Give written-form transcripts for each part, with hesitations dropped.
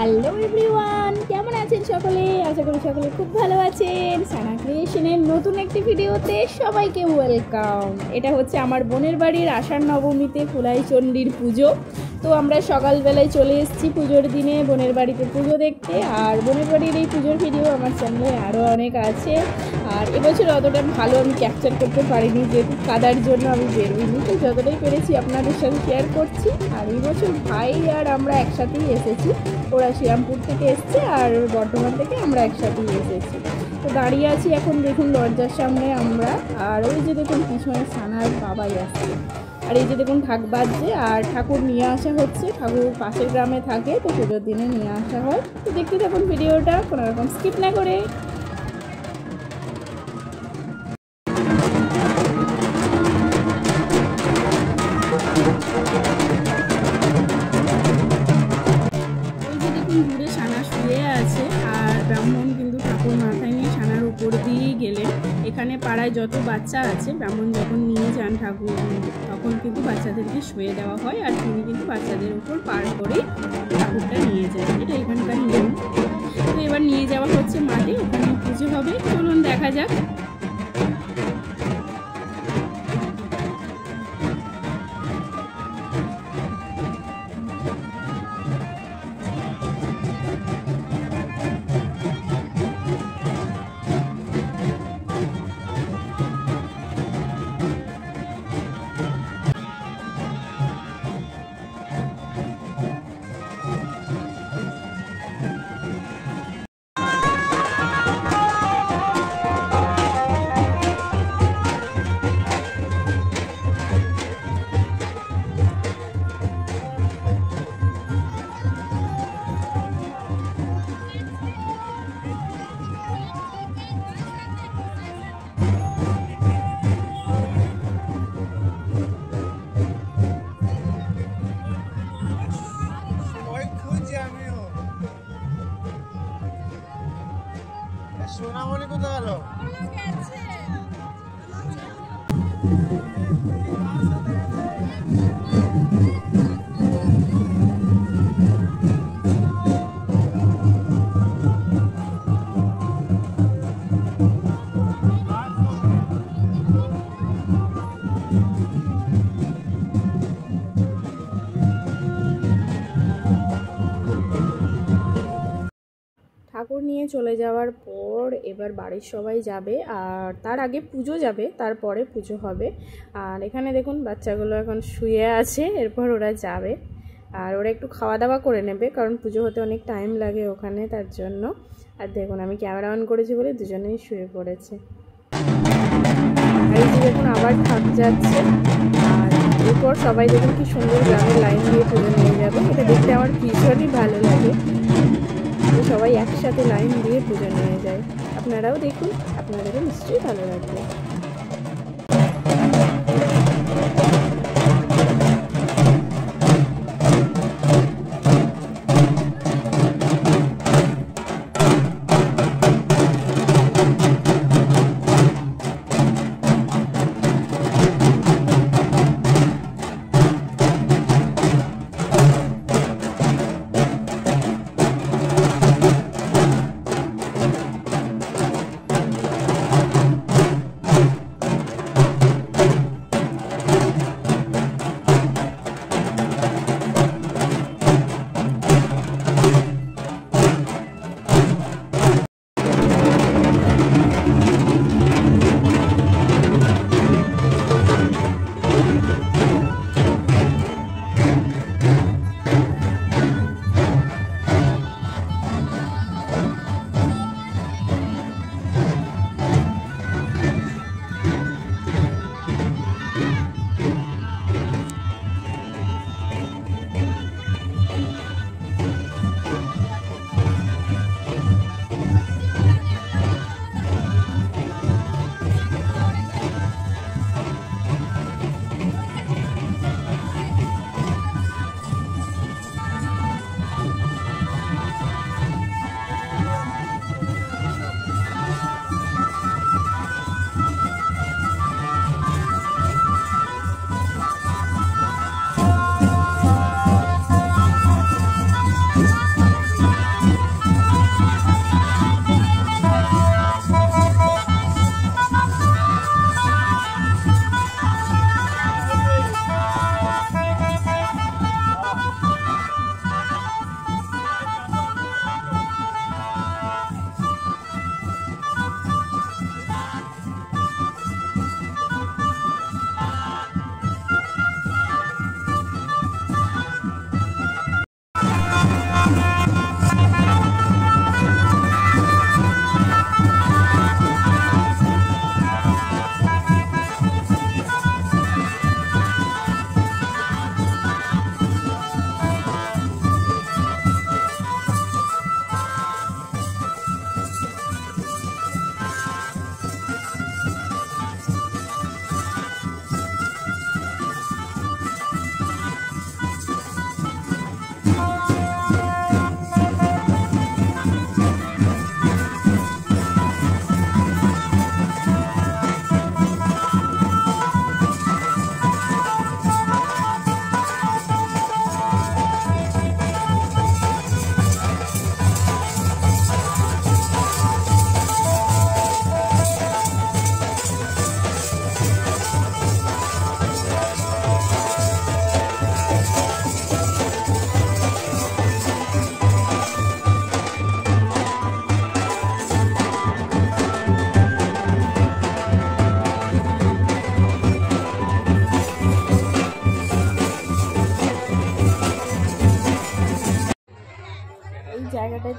Hello everyone, কেমন আছেন সকলে? আশা করি সকলে খুব ভালো আছেন। সানা ক্রিয়েশনের নতুন একটি ভিডিওতে সবাইকে ওয়েলকাম। এটা হচ্ছে আমার বোনের বাড়ির আষাঢ় নবমীতে ফুলাই চণ্ডীর পুজো। তো আমরা সকালবেলায় চলে এসেছি পুজোর দিনে বোনের বাড়িতে পুজো দেখতে। আর বোনের বাড়ির এই পুজোর ভিডিও আমার চ্যানেলে আরও অনেক আছে। আর এবছর অতটা ভালো আমি ক্যাপচার করতে পারিনি, যেহেতু কাদার জন্য আমি বেরোইনি। তো যতটাই পেরেছি আপনাদের সাথে শেয়ার করছি। আর এই বছর ভাই আর আমরা একসাথেই এসেছি। ওরা শ্রীরামপুর থেকে এসছে আর বর্ধমান থেকে আমরা একসাথেই এসেছি। তো দাঁড়িয়ে আছি এখন, দেখুন দরজার সামনে আমরা। আর ওই যে দেখুন পিছনে সানার বাবাই আসছে। আর এই যে দেখুন ঢাক বাজছে আর ঠাকুর নিয়ে আসা হচ্ছে। ঠাকুর পাশের গ্রামে থাকে, তো পুজোর দিনে নিয়ে আসা হয়। তো দেখতে থাকুন ভিডিওটা, কোনো রকম স্কিপ না করে। দূরে সানা শুয়ে আছে আর ব্রাহ্মণ কিন্তু ঠাকুর মাথায় নিয়ে সানার উপর দিয়েই গেলেন। এখানে পাড়ায় যত বাচ্চা আছে, ব্রাহ্মণ যখন নিয়ে যান ঠাকুর, তখন কিন্তু বাচ্চাদেরকে শুয়ে দেওয়া হয় আর তিনি কিন্তু বাচ্চাদের উপর পার করে ঠাকুরটা নিয়ে যান। এটা এখানকার নিয়ম। তো এবার নিয়ে যাওয়া হচ্ছে মাঠে, ওখানে পুজো হবে। চলুন দেখা যাক। সোনামণি কোথায় গেল? ঠাকুর নিয়ে চলে যাওয়ার পর এবার বাড়ির সবাই যাবে, আর তার আগে পুজো যাবে, তারপরে পুজো হবে। আর এখানে দেখুন বাচ্চাগুলো এখন শুয়ে আছে, এরপর ওরা যাবে। আর ওরা একটু খাওয়া দাওয়া করে নেবে, কারণ পুজো হতে অনেক টাইম লাগে ওখানে, তার জন্য। আর দেখুন আমি ক্যামেরা অন করেছি বলে দুজনেই শুয়ে পড়েছে। আর এই যে দেখুন আবার ঠাক যাচ্ছে। আর এরপর সবাই দেখুন কি সুন্দর গ্রামের লাইন দিয়ে পুজো নিয়ে যাবে। এটা দেখতে আমার ভীষণই ভালো লাগে। সবাই একসাথে লাইন দিয়ে পুজো নিয়ে যায়। আপনারাও দেখুন, আপনাদেরও নিশ্চয়ই ভালো লাগবে।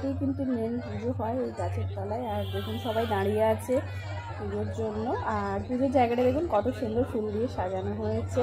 তলাতেই কিন্তু মেন পুজো হয়, ওই গাছের তলায়। আর দেখুন সবাই দাঁড়িয়ে আছে পুজোর জন্য। আর পুজোর জায়গাটা দেখুন কত সুন্দর ফুল দিয়ে সাজানো হয়েছে।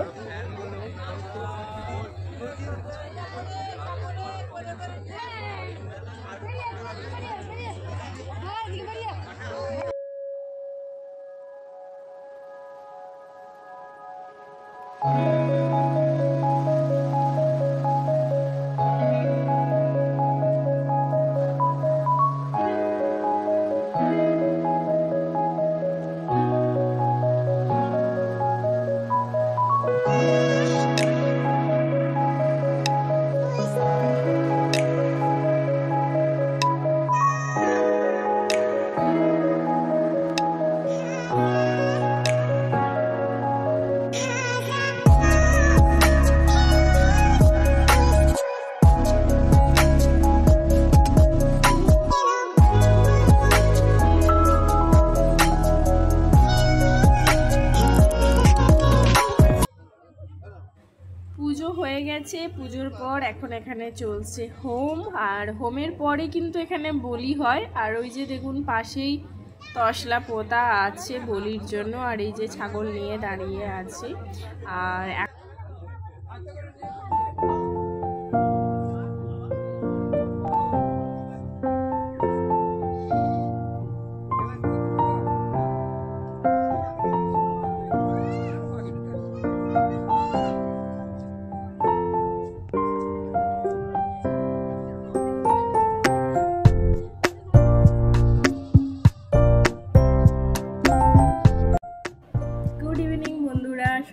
পুজো হয়ে গেছে, পুজোর পর এখন এখানে চলছে হোম। আর হোমের পরে কিন্তু এখানে বলি হয়। আর ওই যে দেখুন পাশেই তসলা পোতা আছে বলির জন্য। আর এই যে ছাগল নিয়ে দাঁড়িয়ে আছে। আর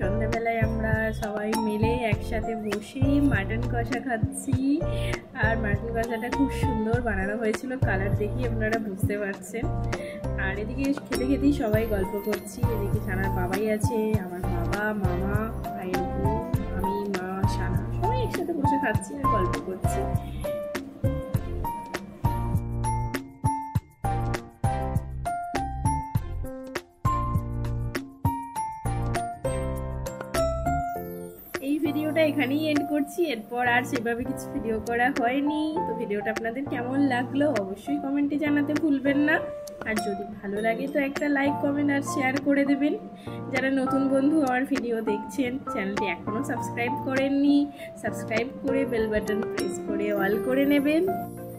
সন্ধ্যাবেলায় আমরা সবাই মিলে একসাথে বসে মাটন কষা খাচ্ছি। আর মাটন কষাটা খুব সুন্দর বানানো হয়েছিল, কালার দেখি আপনারা বুঝতে পারছেন। আর এদিকে খেতে খেতেই সবাই গল্প করছি। এদিকে সানার বাবাই আছে, আমার বাবা, মামা, ভাইয়ের বউ, আমি, মা, সানা সবাই একসাথে বসে খাচ্ছি আর গল্প করছি। এই ভিডিওটা এখানেই এন্ড করছি। এরপর আর সেভাবে কিছু ভিডিও করা হয়নি। তো ভিডিওটা আপনাদের কেমন লাগলো অবশ্যই কমেন্টে জানাতে ভুলবেন না। আর যদি ভালো লাগে তো একটা লাইক, কমেন্ট আর শেয়ার করে দেবেন। যারা নতুন বন্ধু আমার ভিডিও দেখছেন, চ্যানেলটি এখনও সাবস্ক্রাইব করেননি, সাবস্ক্রাইব করে বেল বাটন প্রেস করে অল করে নেবেন।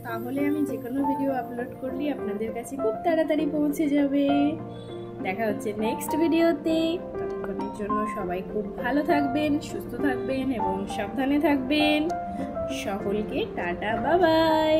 তাহলে আমি যে কোনো ভিডিও আপলোড করলে আপনাদের কাছে খুব তাড়াতাড়ি পৌঁছে যাবে। দেখা হচ্ছে নেক্সট ভিডিওতে। ততক্ষণের জন্য সবাই খুব ভালো থাকবেন, সুস্থ থাকবেন এবং সাবধানে থাকবেন। সকলকে টাটা, বাই বাই।